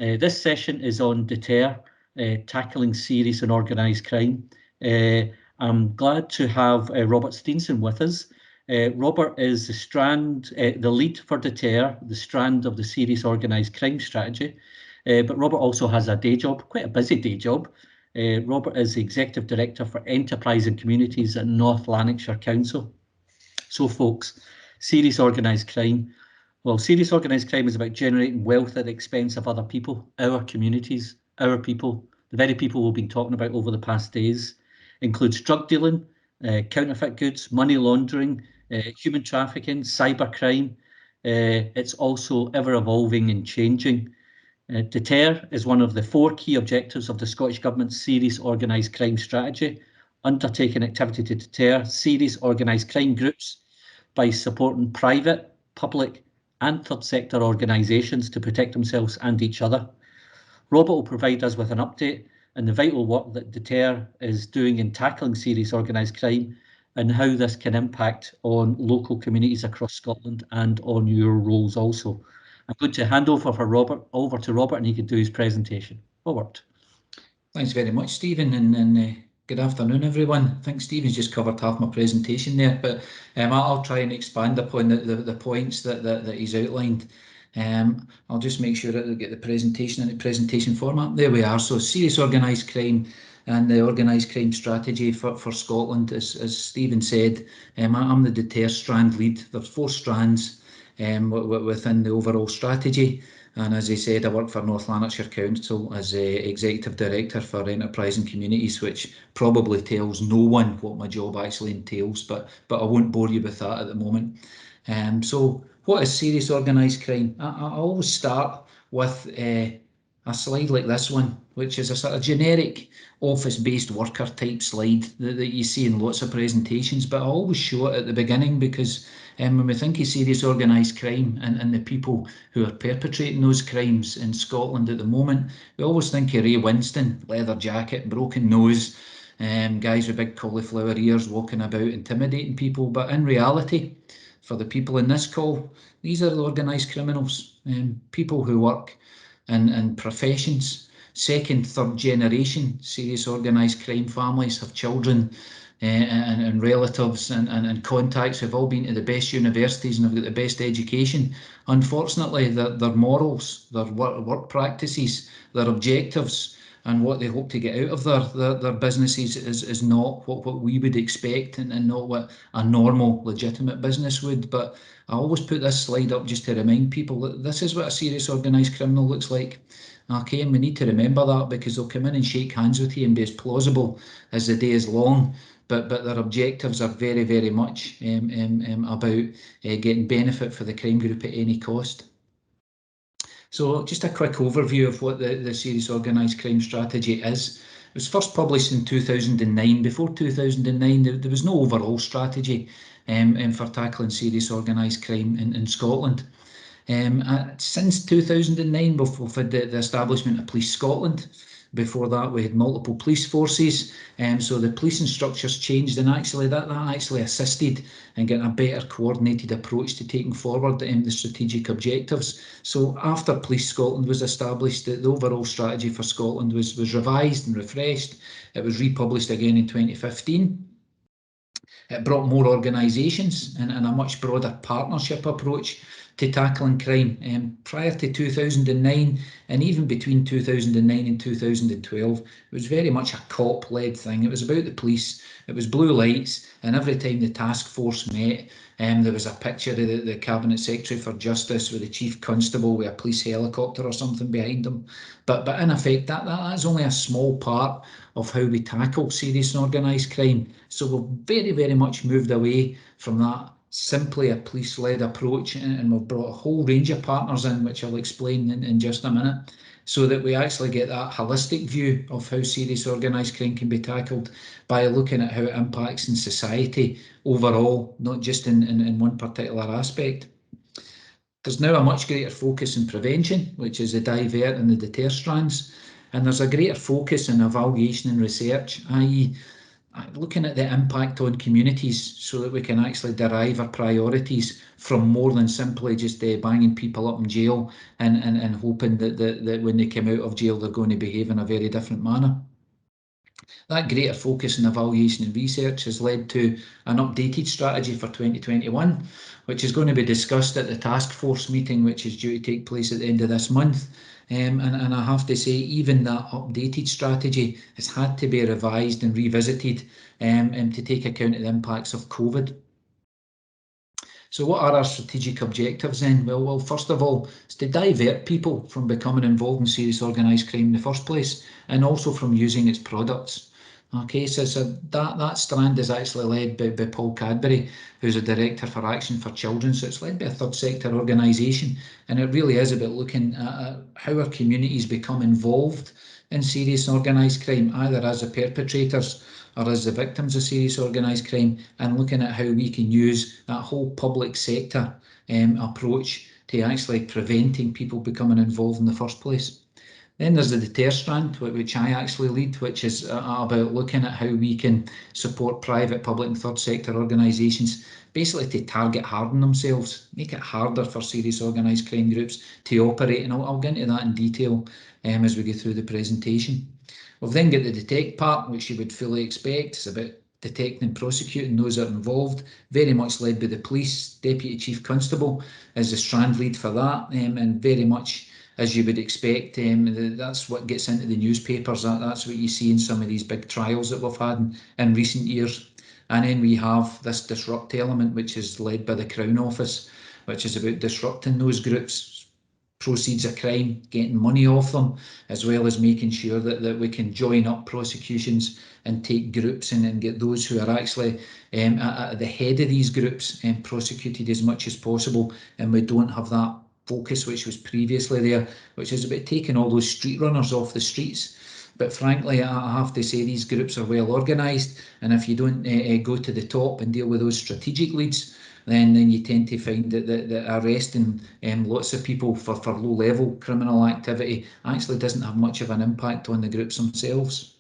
This session is on DETER, tackling serious and organised crime. I'm glad to have Robert Steenson with us. Robert is the lead for DETER, the strand of the serious organised crime strategy. But Robert also has a day job, quite a busy day job. Robert is the Executive Director for Enterprise and Communities at North Lanarkshire Council. So folks, serious organised crime. Well, serious organised crime is about generating wealth at the expense of other people, our communities, our people, the very people we've been talking about over the past days. Includes drug dealing, counterfeit goods, money laundering, human trafficking, cybercrime. It's also ever evolving and changing. DETER is one of the 4 key objectives of the Scottish Government's serious organised crime strategy, undertaking activity to deter serious organised crime groups by supporting private, public and third sector organisations to protect themselves and each other. Robert will provide us with an update on the vital work that DETER is doing in tackling serious organised crime and how this can impact on local communities across Scotland and on your roles also. I'm going to hand over to Robert and he can do his presentation. Robert. Thanks very much, Stephen, and good afternoon, everyone. I think Stephen's just covered half my presentation there, but I'll try and expand upon the points that he's outlined. I'll just make sure that we get the presentation in the presentation format. There we are. So serious organised crime and the organised crime strategy for Scotland, as Stephen said, I'm the DETER strand lead. There's 4 strands within the overall strategy. And as I said, I work for North Lanarkshire Council as Executive Director for Enterprise and Communities, which probably tells no one what my job actually entails, but I won't bore you with that at the moment. So what is serious organised crime? I always start with a slide like this one, which is a sort of generic office-based worker type slide that you see in lots of presentations, but I always show it at the beginning because when we think of serious organised crime and the people who are perpetrating those crimes in Scotland at the moment, we always think of Ray Winston, leather jacket, broken nose, guys with big cauliflower ears walking about intimidating people. But in reality, for the people in this call, these are the organised criminals, people who work in professions, second, third generation serious organised crime families, have children and relatives and contacts who've all been to the best universities and have got the best education. Unfortunately, their morals, their work practices, their objectives and what they hope to get out of their businesses is not what we would expect and not what a normal legitimate business would. But I always put this slide up just to remind people that this is what a serious organised criminal looks like. Okay, and we need to remember that because they'll come in and shake hands with you and be as plausible as the day is long. But their objectives are very, very much about getting benefit for the crime group at any cost. So just a quick overview of what the serious organised crime strategy is. It was first published in 2009. Before 2009, there was no overall strategy for tackling serious organised crime in Scotland. Since 2009, we've had the establishment of Police Scotland. Before that, we had multiple police forces, so the policing structures changed, and actually that actually assisted in getting a better coordinated approach to taking forward the strategic objectives. So after Police Scotland was established, the overall strategy for Scotland was revised and refreshed. It was republished again in 2015. It brought more organisations and a much broader partnership approach to tackling crime. Prior to 2009 and even between 2009 and 2012, it was very much a cop-led thing. It was about the police, it was blue lights, and every time the task force met, there was a picture of the Cabinet Secretary for Justice with the Chief Constable with a police helicopter or something behind them. But in effect, that is only a small part of how we tackle serious and organised crime. So we've very, very much moved away from that simply a police-led approach, and we've brought a whole range of partners in, which I'll explain in just a minute, so that we actually get that holistic view of how serious organised crime can be tackled by looking at how it impacts in society overall, not just in one particular aspect. There's now a much greater focus in prevention, which is the divert and the deter strands, and there's a greater focus in evaluation and research, i.e. looking at the impact on communities so that we can actually derive our priorities from more than simply just banging people up in jail and hoping that when they come out of jail they're going to behave in a very different manner. That greater focus on evaluation and research has led to an updated strategy for 2021, which is going to be discussed at the task force meeting, which is due to take place at the end of this month. And I have to say, even that updated strategy has had to be revised and revisited to take account of the impacts of COVID. So what are our strategic objectives then? Well, first of all, it's to divert people from becoming involved in serious organised crime in the first place, and also from using its products. Okay, so that strand is actually led by Paul Cadbury, who's a Director for Action for Children. So it's led by a third sector organisation, and it really is about looking at how our communities become involved in serious organised crime, either as the perpetrators or as the victims of serious organised crime, and looking at how we can use that whole public sector approach to actually preventing people becoming involved in the first place. Then there's the DETER strand, which I actually lead, which is about looking at how we can support private, public and third sector organisations, basically to target harden themselves, make it harder for serious organised crime groups to operate. And I'll get into that in detail as we go through the presentation. We've then got the detect part, which you would fully expect. It's about detecting and prosecuting those that are involved, very much led by the police. Deputy Chief Constable is the strand lead for that, and very much as you would expect, that's what gets into the newspapers. That's what you see in some of these big trials that we've had in recent years. And then we have this disrupt element, which is led by the Crown Office, which is about disrupting those groups, proceeds of crime, getting money off them, as well as making sure that we can join up prosecutions and take groups and get those who are actually at the head of these groups prosecuted as much as possible. And we don't have that focus which was previously there, which is about taking all those street runners off the streets. But frankly, I have to say these groups are well organised, and if you don't go to the top and deal with those strategic leads, then you tend to find that arresting lots of people for low-level criminal activity actually doesn't have much of an impact on the groups themselves.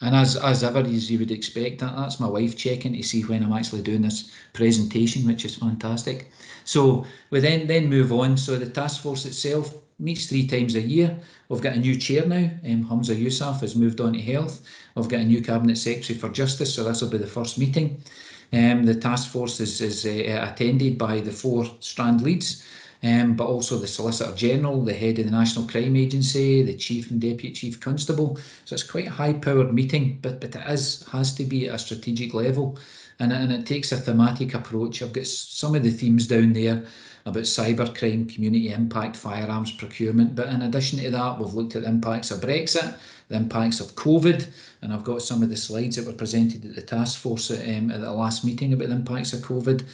And as ever, as you would expect, that's my wife checking to see when I'm actually doing this presentation, which is fantastic. So we then move on. So the task force itself meets 3 times a year. We've got a new chair now. Hamza Yousaf has moved on to health. We've got a new Cabinet Secretary for Justice, so this will be the first meeting. The task force is attended by the 4 strand leads, but also the Solicitor General, the head of the National Crime Agency, the Chief and Deputy Chief Constable. So it's quite a high-powered meeting, but it has to be at a strategic level, and it takes a thematic approach. I've got some of the themes down there about cybercrime, community impact, firearms procurement, but in addition to that, we've looked at the impacts of Brexit, the impacts of COVID, and I've got some of the slides that were presented at the task force at the last meeting about the impacts of COVID,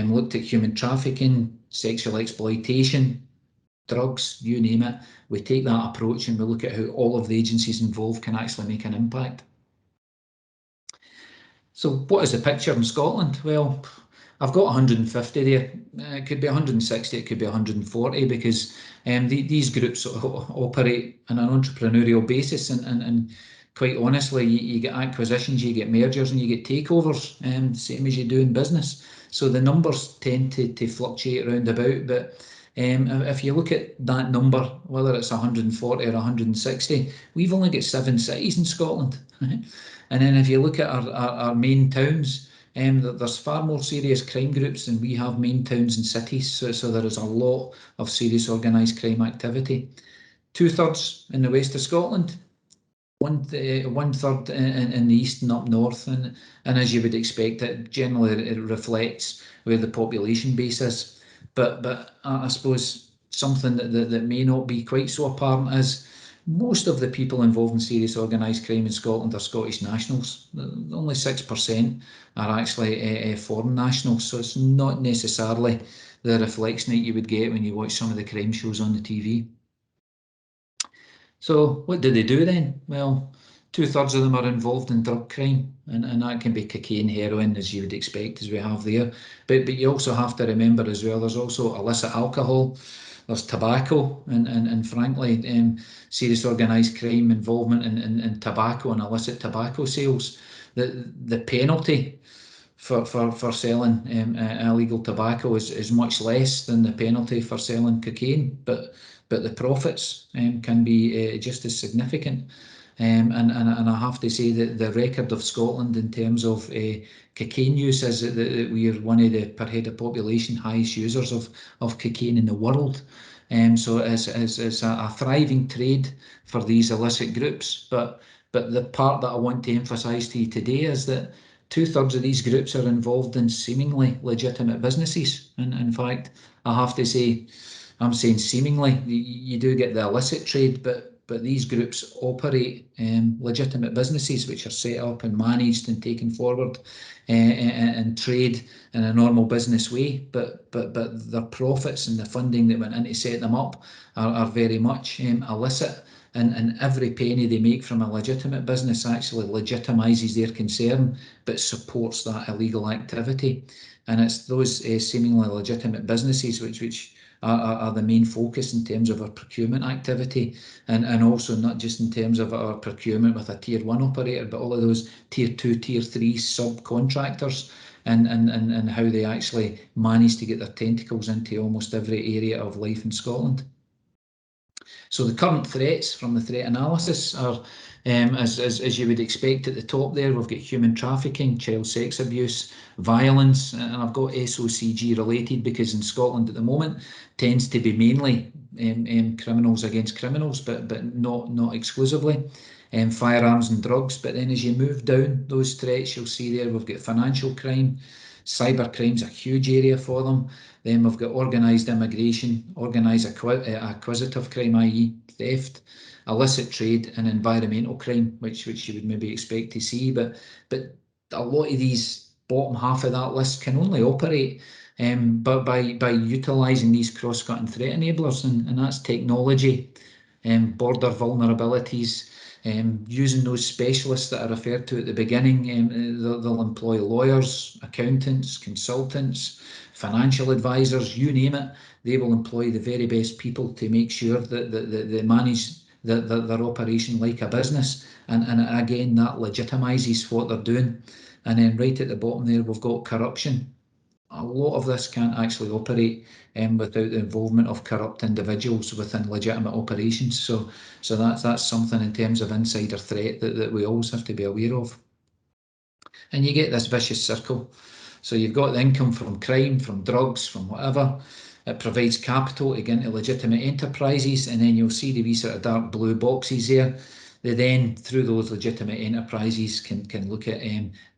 looked at human trafficking, sexual exploitation, drugs, you name it. We take that approach and we look at how all of the agencies involved can actually make an impact. So what is the picture in Scotland? Well, I've got 150 there. It could be 160, it could be 140, because these groups operate on an entrepreneurial basis, and quite honestly, you get acquisitions, you get mergers, and you get takeovers, same as you do in business. So the numbers tend to fluctuate around about, but if you look at that number, whether it's 140 or 160, we've only got 7 cities in Scotland. And then if you look at our main towns, there's far more serious crime groups than we have main towns and cities, so there is a lot of serious organised crime activity. 2/3 in the west of Scotland, 1/3 in the east and up north, and as you would expect, it generally reflects where the population base is. But I suppose something that may not be quite so apparent is most of the people involved in serious organised crime in Scotland are Scottish nationals. Only 6% are actually foreign nationals, so it's not necessarily the reflection that you would get when you watch some of the crime shows on the TV. So what do they do then? Well, 2/3 of them are involved in drug crime, and that can be cocaine, heroin, as you would expect, as we have there. But you also have to remember as well, there's also illicit alcohol, there's tobacco, and frankly, serious organised crime involvement in tobacco and illicit tobacco sales the penalty for selling illegal tobacco is much less than the penalty for selling cocaine, but the profits can be just as significant. And I have to say that the record of Scotland in terms of cocaine use is that we are one of the per head of population highest users of cocaine in the world. So it's a thriving trade for these illicit groups. But the part that I want to emphasise to you today is that 2/3 of these groups are involved in seemingly legitimate businesses. And in fact, I have to say, I'm saying seemingly, you do get the illicit trade, but these groups operate legitimate businesses which are set up and managed and taken forward and trade in a normal business way. But their profits and the funding that went in to set them up are very much illicit. And every penny they make from a legitimate business actually legitimises their concern, but supports that illegal activity. And it's those seemingly legitimate businesses which are the main focus in terms of our procurement activity, and also not just in terms of our procurement with a tier 1 operator, but all of those tier 2, tier 3 subcontractors, and how they actually manage to get their tentacles into almost every area of life in Scotland. So the current threats from the threat analysis are, as you would expect at the top there, we've got human trafficking, child sex abuse, violence, and I've got SOCG related because in Scotland at the moment tends to be mainly criminals against criminals, but not exclusively. Firearms and drugs. But then as you move down those threats, you'll see there we've got financial crime. Cyber crime's a huge area for them. Then we've got organised immigration, organised acquisitive crime, i.e. theft, illicit trade, and environmental crime, which you would maybe expect to see. But a lot of these bottom half of that list can only operate but by utilising these cross-cutting threat enablers, and that's technology, border vulnerabilities, using those specialists that I referred to at the beginning. They'll employ lawyers, accountants, consultants, financial advisors, you name it. They will employ the very best people to make sure that they manage their operation like a business. And again, that legitimises what they're doing. And then right at the bottom there, we've got corruption. A lot of this can't actually operate without the involvement of corrupt individuals within legitimate operations. So that's something in terms of insider threat that we always have to be aware of. And you get this vicious circle. So you've got the income from crime, from drugs, from whatever. It provides capital to get into legitimate enterprises, and then you'll see the wee sort of dark blue boxes there. They then, through those legitimate enterprises, can look at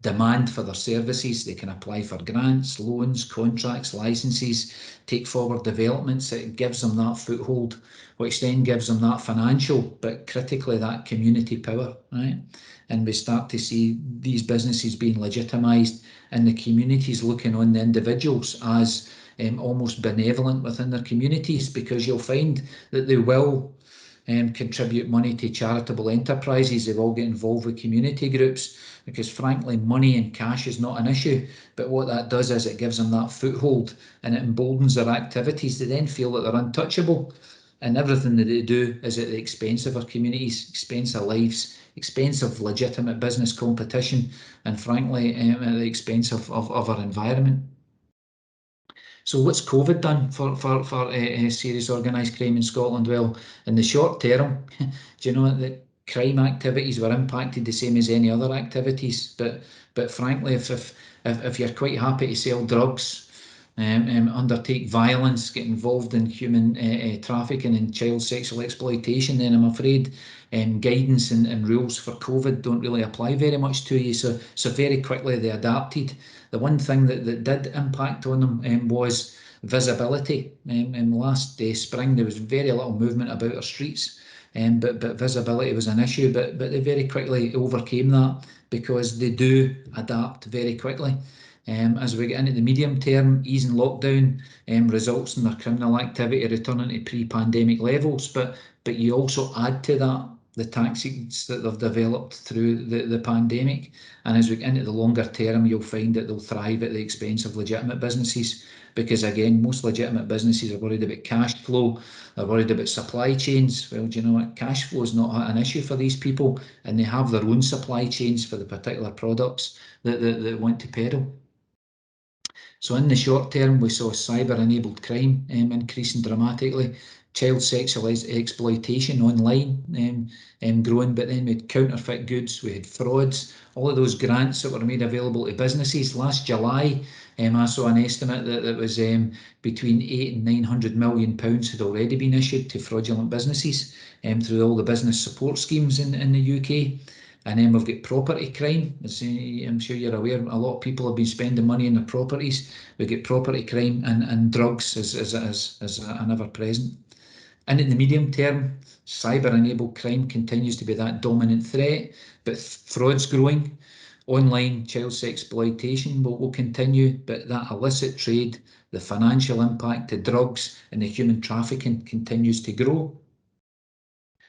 demand for their services. They can apply for grants, loans, contracts, licenses, take forward developments. It gives them that foothold, which then gives them that financial, but critically that community power, right? And we start to see these businesses being legitimised, and the communities looking on the individuals as almost benevolent within their communities, because you'll find that they will contribute money to charitable enterprises. They will get involved with community groups, because frankly money and cash is not an issue, but what that does is it gives them that foothold and it emboldens their activities. They then feel that they're untouchable, and everything that they do is at the expense of our communities, expense of lives, expense of legitimate business competition, and frankly at the expense of our environment. So what's COVID done for serious organised crime in Scotland? Well, in the short term, do you know that crime activities were impacted the same as any other activities? But frankly, if you're quite happy to sell drugs, undertake violence, get involved in human trafficking and child sexual exploitation, then I'm afraid guidance and rules for COVID don't really apply very much to you. So very quickly they adapted. The one thing that did impact on them was visibility. Last spring there was very little movement about our streets, but visibility was an issue. But they very quickly overcame that, because they do adapt very quickly. As we get into the medium term, easing lockdown results in their criminal activity returning to pre-pandemic levels, but you also add to that the tactics that they've developed through the pandemic. And as we get into the longer term, you'll find that they'll thrive at the expense of legitimate businesses, because again, most legitimate businesses are worried about cash flow, they're worried about supply chains. Well, do you know what? Cash flow is not an issue for these people, and they have their own supply chains for the particular products that they want to peddle. So in the short term, we saw cyber-enabled crime increasing dramatically, child sexual exploitation online growing, but then we had counterfeit goods, we had frauds, all of those grants that were made available to businesses. Last July, I saw an estimate that it was between £800 and £900 million had already been issued to fraudulent businesses through all the business support schemes in the UK. And then we've got property crime. As I'm sure you're aware, a lot of people have been spending money on their properties. We get property crime and drugs as an ever-present. And in the medium term, cyber-enabled crime continues to be that dominant threat, but fraud's growing. Online child exploitation will continue, but that illicit trade, the financial impact to drugs and the human trafficking continues to grow.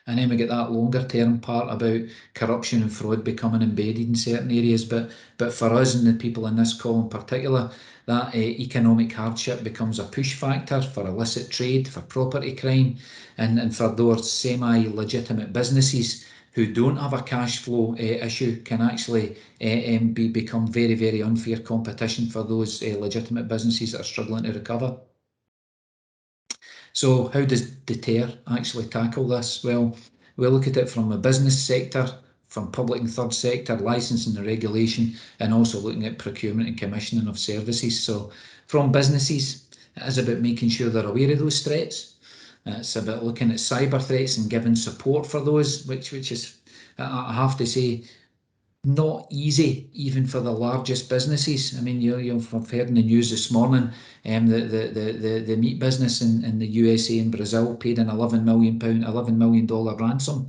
And then we get that longer term part about corruption and fraud becoming embedded in certain areas. But for us and the people in this call in particular, that economic hardship becomes a push factor for illicit trade, for property crime, and for those semi-legitimate businesses who don't have a cash flow issue can actually become very, very unfair competition for those legitimate businesses that are struggling to recover. So how does DETER actually tackle this? Well, we look at it from the business sector, from public and third sector, licensing and regulation, and also looking at procurement and commissioning of services. So from businesses, it is about making sure they're aware of those threats. It's about looking at cyber threats and giving support for those, which is, I have to say, not easy even for the largest businesses. I mean, you've heard in the news this morning, the meat business in the USA and Brazil paid an $11 million ransom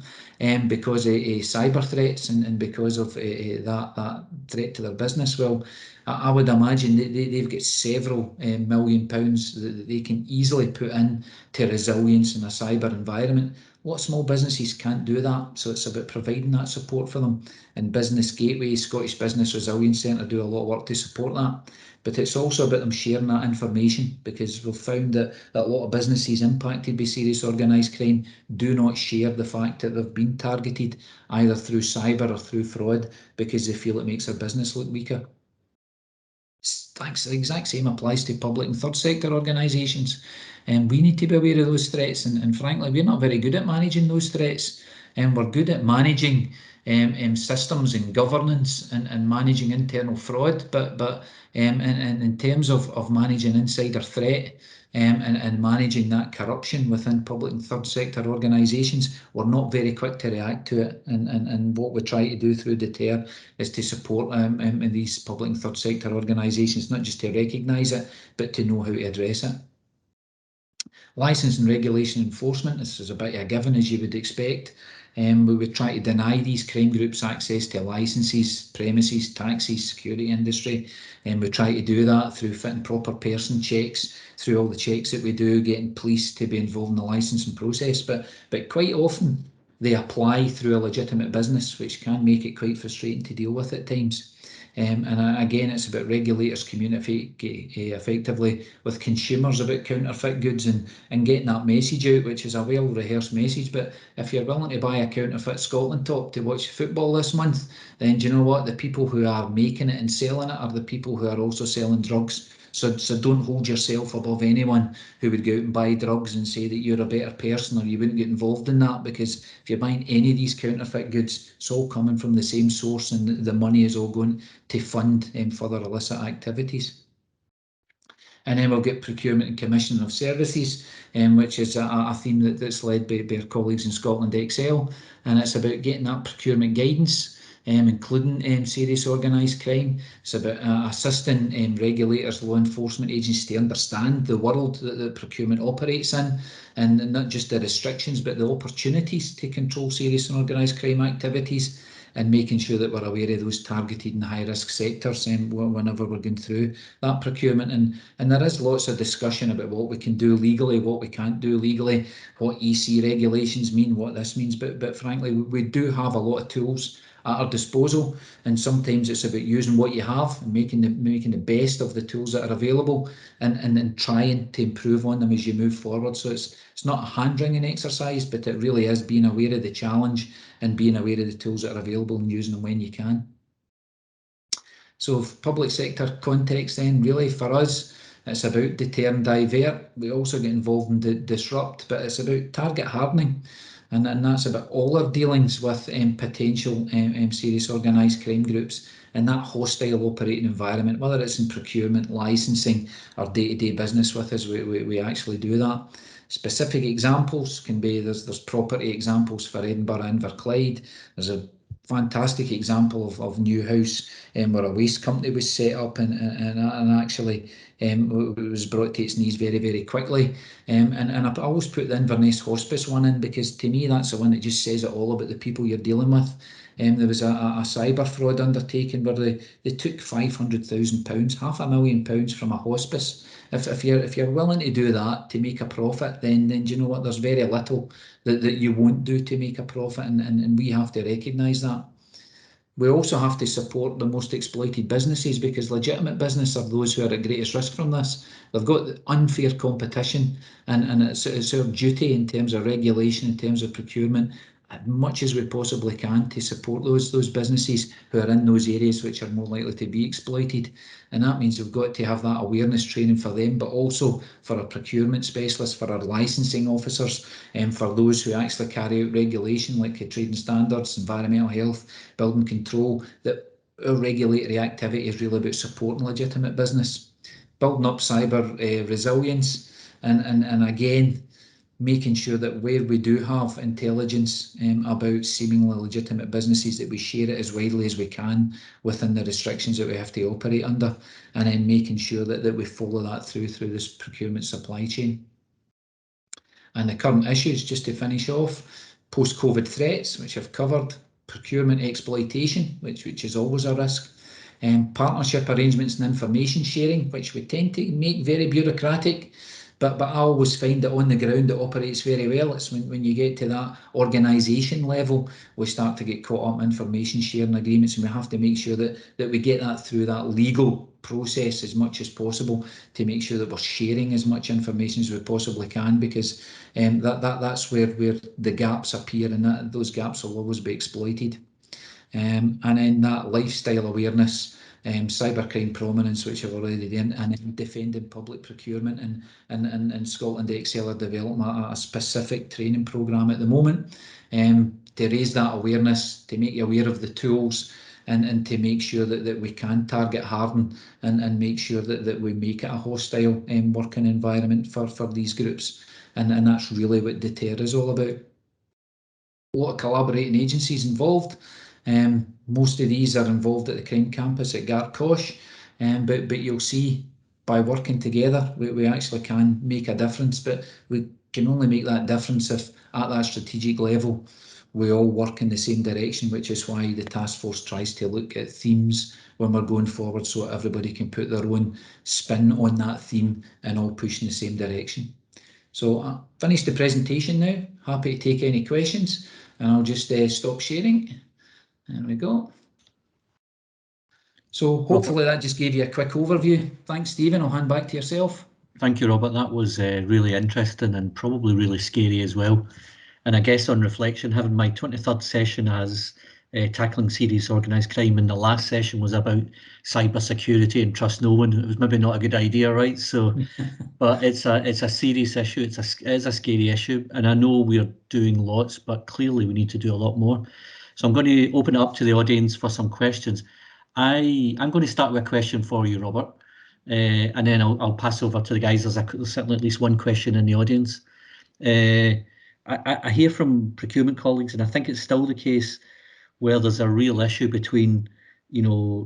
because of cyber threats and because of that threat to their business. Well, I would imagine they've got several £1 million that they can easily put in to resilience in a cyber environment. A lot of small businesses can't do that, so it's about providing that support for them. And Business Gateway, Scottish Business Resilience Centre do a lot of work to support that. But it's also about them sharing that information, because we've found that a lot of businesses impacted by serious organised crime do not share the fact that they've been targeted either through cyber or through fraud, because they feel it makes their business look weaker. The exact same applies to public and third sector organisations. And we need to be aware of those threats, and frankly, we're not very good at managing those threats. And we're good at managing systems and governance and managing internal fraud, but in terms of managing insider threat and managing that corruption within public and third sector organisations, we're not very quick to react to it. And what we try to do through DETER is to support in these public and third sector organisations, not just to recognise it, but to know how to address it. Licence and regulation enforcement, this is a bit of a given, as you would expect. We would try to deny these crime groups access to licences, premises, taxis, security industry, and we try to do that through fit and proper person checks, through all the checks that we do, getting police to be involved in the licensing process. But quite often they apply through a legitimate business, which can make it quite frustrating to deal with at times. And again, it's about regulators communicate effectively with consumers about counterfeit goods and getting that message out, which is a well-rehearsed message. But if you're willing to buy a counterfeit Scotland top to watch football this month, then do you know what? The people who are making it and selling it are the people who are also selling drugs. So don't hold yourself above anyone who would go out and buy drugs and say that you're a better person, or you wouldn't get involved in that, because if you're buying any of these counterfeit goods, it's all coming from the same source, and the money is all going to fund further illicit activities. And then we'll get procurement and commissioning of services, which is a theme that's led by our colleagues in Scotland Excel, and it's about getting that procurement guidance, including serious organised crime. It's about assisting regulators, law enforcement agencies to understand the world that procurement operates in, and not just the restrictions, but the opportunities to control serious and organised crime activities. and making sure that we're aware of those targeted and high-risk sectors whenever we're going through that procurement. And there is lots of discussion about what we can do legally, what we can't do legally, what EC regulations mean, what this means. But frankly, we do have a lot of tools at our disposal, and sometimes it's about using what you have and making the best of the tools that are available, and then trying to improve on them as you move forward. So it's not a hand-wringing exercise, but it really is being aware of the challenge and being aware of the tools that are available and using them when you can. So public sector context then, really for us, it's about deter and divert. We also get involved in disrupt, but it's about target hardening. And that's about all our dealings with potential serious organised crime groups in that hostile operating environment, whether it's in procurement, licensing, or day-to-day business with us, we actually do that. Specific examples can be, there's property examples for Edinburgh and Inverclyde. There's a fantastic example of Newhouse, where a waste company was set up and actually it was brought to its knees very, very quickly. And I always put the Inverness Hospice one in, because to me that's the one that just says it all about the people you're dealing with. There was a cyber fraud undertaken where they took £500,000, £500,000 from a hospice. If you're willing to do that to make a profit, then do you know what? There's very little that you won't do to make a profit, and we have to recognise that. We also have to support the most exploited businesses, because legitimate business are those who are at greatest risk from this. They've got unfair competition, and it's our duty in terms of regulation, in terms of procurement, as much as we possibly can, to support those businesses who are in those areas which are more likely to be exploited. And that means we've got to have that awareness training for them, but also for our procurement specialists, for our licensing officers, and for those who actually carry out regulation like trading standards, environmental health, building control, that our regulatory activity is really about supporting legitimate business, building up cyber resilience, and again, making sure that where we do have intelligence about seemingly legitimate businesses, that we share it as widely as we can within the restrictions that we have to operate under, and then making sure that we follow that through this procurement supply chain. And the current issues, just to finish off, post-COVID threats, which I've covered, procurement exploitation, which is always a risk, partnership arrangements and information sharing, which we tend to make very bureaucratic, but I always find that on the ground it operates very well. It's when you get to that organisation level, we start to get caught up in information sharing agreements, and we have to make sure that we get that through that legal process as much as possible, to make sure that we're sharing as much information as we possibly can, because that's where the gaps appear, and those gaps will always be exploited. And then that lifestyle awareness, cybercrime prominence, which I've already done, and then defending public procurement. And Scotland Excel are developing a specific training programme at the moment to raise that awareness, to make you aware of the tools, and to make sure that we can target harden and make sure that we make it a hostile working environment for these groups. And that's really what DETER is all about. A lot of collaborating agencies involved. Most of these are involved at the crime campus at Gartcosh, but you'll see by working together we actually can make a difference, but we can only make that difference if at that strategic level we all work in the same direction, which is why the task force tries to look at themes when we're going forward, so everybody can put their own spin on that theme and all push in the same direction. So I finished the presentation now. Happy to take any questions, and I'll just stop sharing. There we go. So hopefully that just gave you a quick overview. Thanks, Stephen. I'll hand back to yourself. Thank you, Robert. That was really interesting and probably really scary as well. And I guess on reflection, having my 23rd session as tackling serious organised crime, and the last session was about cyber security and trust no one. It was maybe not a good idea, right? So, but it's a serious issue. It is a scary issue, and I know we're doing lots, but clearly we need to do a lot more. So I'm going to open it up to the audience for some questions. I'm going to start with a question for you, Robert, and then I'll pass over to the guys. There's certainly at least one question in the audience. I hear from procurement colleagues, and I think it's still the case, where there's a real issue between,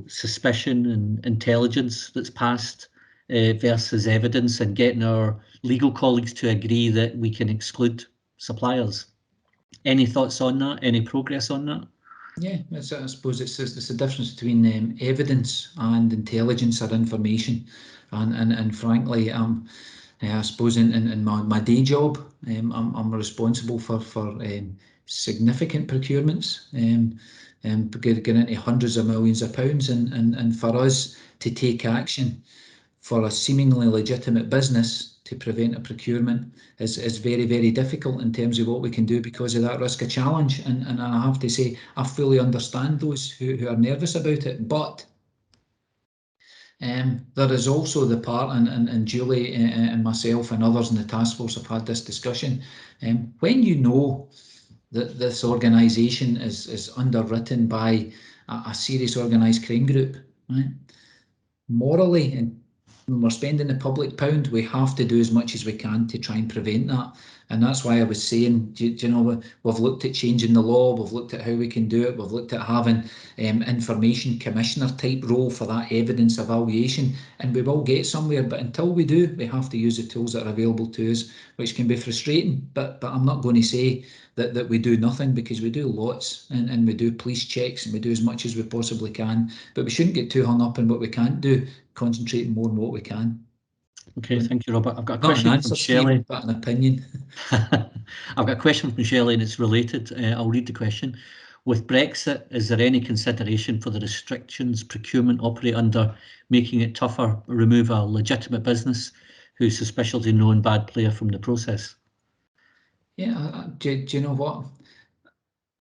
suspicion and intelligence that's passed versus evidence, and getting our legal colleagues to agree that we can exclude suppliers. Any thoughts on that? Any progress on that? Yeah, I suppose it's the difference between evidence and intelligence or information, and frankly, I suppose in my day job, I'm responsible for significant procurements, getting into hundreds of millions of pounds, and for us to take action for a seemingly legitimate business to prevent a procurement is very, very difficult in terms of what we can do because of that risk of challenge. And I have to say, I fully understand those who are nervous about it. But there is also the part, and Julie and myself and others in the task force have had this discussion. When you know that this organisation is underwritten by a serious organised crime group, right? Morally, and when we're spending the public pound, we have to do as much as we can to try and prevent that. And that's why I was saying, do you know, we've looked at changing the law, we've looked at how we can do it, we've looked at having information commissioner type role for that evidence evaluation, and we will get somewhere. But until we do, we have to use the tools that are available to us, which can be frustrating. But I'm not going to say that we do nothing, because we do lots, and we do police checks, and we do as much as we possibly can. But we shouldn't get too hung up on what we can't do, concentrating more on what we can. Okay, thank you, Robert. I've got a Not an question answer, from Stephen, Shelley. but an opinion. I've got a question from Shelley and it's related. I'll read the question. With Brexit, is there any consideration for the restrictions procurement operate under, making it tougher, remove a legitimate business who's suspiciously known bad player from the process? Yeah, do you know what?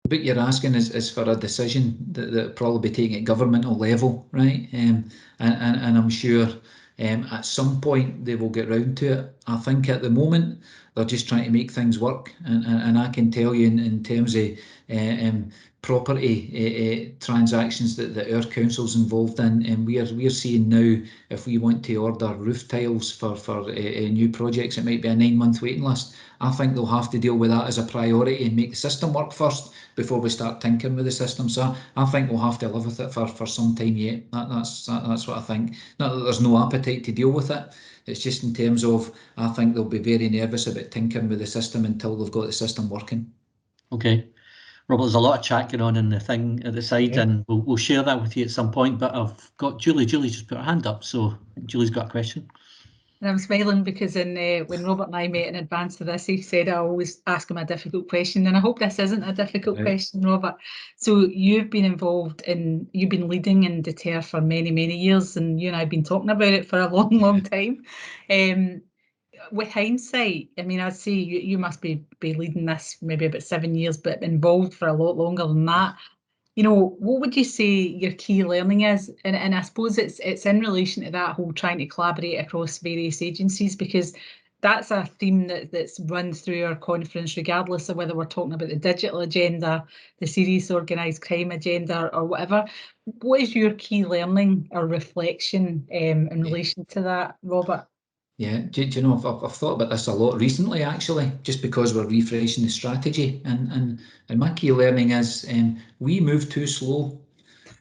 What you're asking is for a decision that probably be taken at governmental level, right? And I'm sure at some point they will get round to it. I think at the moment they're just trying to make things work. And I can tell you in terms of property transactions that our council's involved in, and we're seeing now, if we want to order roof tiles for new projects, it might be a 9-month waiting list. I think they'll have to deal with that as a priority and make the system work first before we start tinkering with the system. So I think we'll have to live with it for some time yet. That's what I think. Not that there's no appetite to deal with it. It's just in terms of, I think they'll be very nervous about tinkering with the system until they've got the system working. Okay. Robert, there's a lot of chat going on in the thing at the side, Yeah. and we'll share that with you at some point. But I've got Julie. Julie just put her hand up, so Julie's got a question. And I'm smiling because when Robert and I met in advance of this, he said I always ask him a difficult question, and I hope this isn't a difficult question, Robert. So you've been leading in DETER for many, many years, and you and I have been talking about it for a long, long time. With hindsight, I mean, I'd say you must be leading this maybe about 7 years, but involved for a lot longer than that. You know, what would you say your key learning is? And I suppose it's in relation to that whole trying to collaborate across various agencies, because that's a theme that's run through our conference, regardless of whether we're talking about the digital agenda, the serious organised crime agenda, or whatever. What is your key learning or reflection in relation to that, Robert? Yeah, do you know, I've thought about this a lot recently, actually, just because we're refreshing the strategy. And my key learning is we move too slow,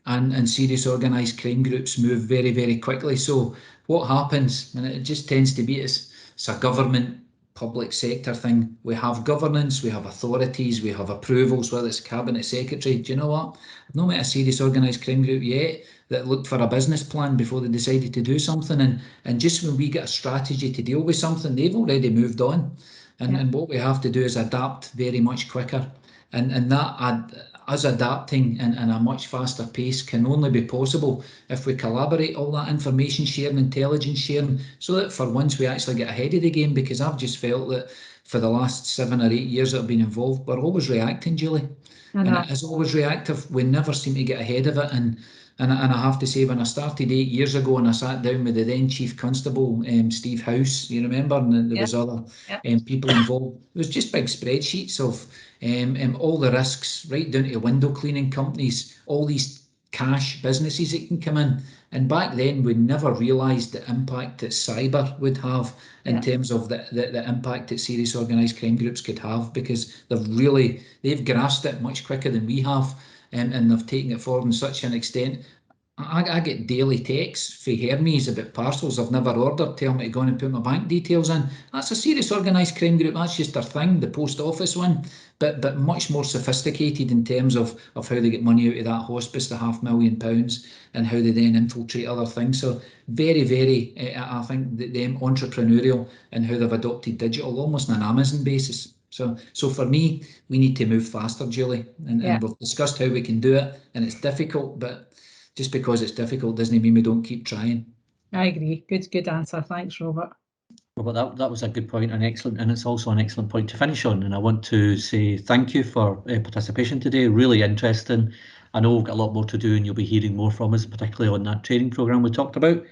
and serious organised crime groups move very, very quickly. So what happens, and it just tends to be, it's a government public sector thing. We have governance, we have authorities, we have approvals, whether it's cabinet secretary. Do you know what? I've not met a serious organised crime group yet that looked for a business plan before they decided to do something. And just when we get a strategy to deal with something, they've already moved on. And what we have to do is adapt very much quicker. And that us adapting in a much faster pace can only be possible if we collaborate all that information sharing, intelligence sharing, so that for once we actually get ahead of the game. Because I've just felt that for the last 7 or 8 years that I've been involved, we're always reacting, Julie. And it is always reactive. We never seem to get ahead of it. And I have to say, when I started 8 years ago and I sat down with the then Chief Constable, Steve House, you remember, and there was other people involved. It was just big spreadsheets of all the risks, right down to window cleaning companies, all these cash businesses that can come in. And back then, we never realised the impact that cyber would have in terms of the impact that serious organised crime groups could have, because they've grasped it much quicker than we have, and they've taken it forward in such an extent. I get daily texts from Hermes about parcels I've never ordered, telling me to go in and put my bank details in. That's a serious organised crime group. That's just their thing, the post office one, but much more sophisticated in terms of how they get money out of that hospice, the £500,000, and how they then infiltrate other things. So very, very, I think them entrepreneurial and how they've adopted digital almost on an Amazon basis. So for me, we need to move faster, Julie, and we've discussed how we can do it, and it's difficult, but just because it's difficult doesn't mean we don't keep trying. I agree. Good answer. Thanks, Robert. Robert, that was a good point, and excellent, and it's also an excellent point to finish on. And I want to say thank you for participation today. Really interesting. I know we've got a lot more to do, and you'll be hearing more from us, particularly on that training programme we talked about.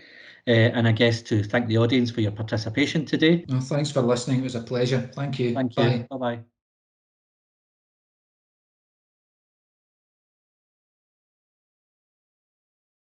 And I guess to thank the audience for your participation today. No, thanks for listening. It was a pleasure. Thank you. Thank you. Bye-bye.